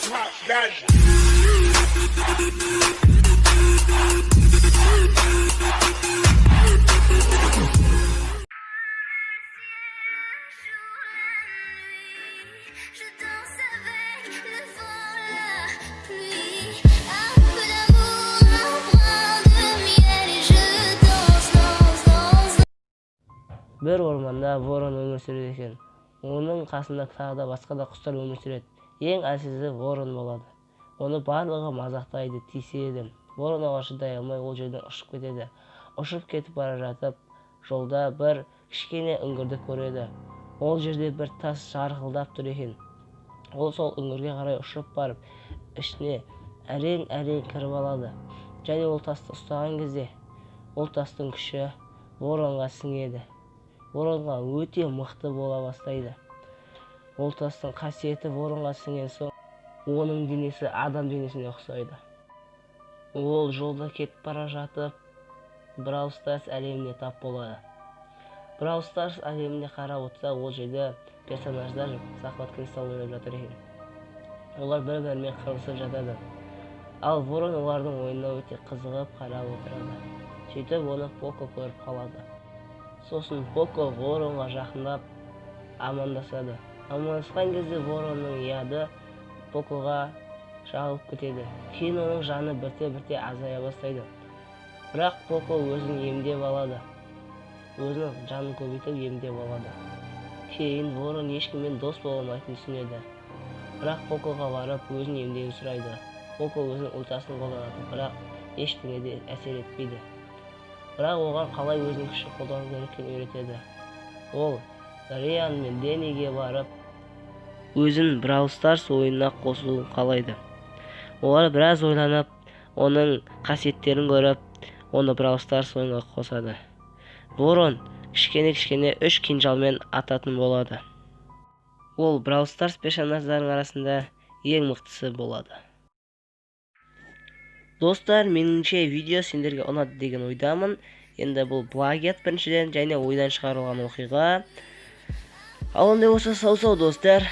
Top gun. Je danse avec le vent, la pluie. Un peu d'amour, un brin de miel et je danse. Bir орманда ворон өмір сүреді екен. Оның қасында тағы да басқа да құстар өмір сүреді. Ең әлсізі ворон болады. Оны барлығы мазақтайды, тиіседі. Ворон оған шыдай алмай ол жерден ұшып кетеді. Ұшып кетіп бара жатып, жолда бір кішкене үңгірді көреді. Ол жерде бір тас жарқылдап тұр екен. Ол сол үңгірге қарай ұшып барып, ішіне әрең кіріп алады. Және ол тасты ұстаған кезде, ол тастың күші воронға сіңеді. Воронға өте мықты бола бастайды. Ол тастың қасиеті воронға сіңген соң, оның денесі адам денесіне ұқсайды. Ол жолда кетіп бара жатып, Brawl Stars әлеміне тап болады. Brawl Stars әлеміне қарап отырса, ол жерде персонаждар сақпат кристалл ойнап жатыр екен. Олар бір-бірімен қырылысып жатады. Ал ворон олардың ойынына өте қызығып қарап отырады. Сөйтіп оны Поко көріп қалады. Сосын Поко воронға жақындап амандасады. Амандасқан кезде воронның яды Покоға шағылып кетеді. Кейін оның жаны бірте-бірте азая бастайды. Бірақ Поко өзін емдеп алады. Өзінің жанын көбейтіп емдеп алады. Кейін ворон ешкіммен дос бола алмайтынын түсінеді. Бірақ Покоға барып өзін емдеуін сұрайды. Поко өзінің ультасын қолданады, бірақ ештеңе де әсер етпейді. Бірақ оған қалай өзінің күшін қолдану керектігін үйретеді. Ол Риан мен Дэнниге барып, өзін Brawl Stars ойынына қосылуын қалайды. Олар біраз ойланып, оның қасиеттерін көріп, оны Brawl Stars ойынға қосады. Ворон кішкене 3 кинжалмен ататын болады. Ол Brawl Stars персонаждарының арасында ең мықтысы болады. Достар, меніңше видео сендерге ұнады деген ойдамын. Енді бұл плагиат біріншіден, және ойдан шығарылған оқиға. Ал ондай болса, сау достар.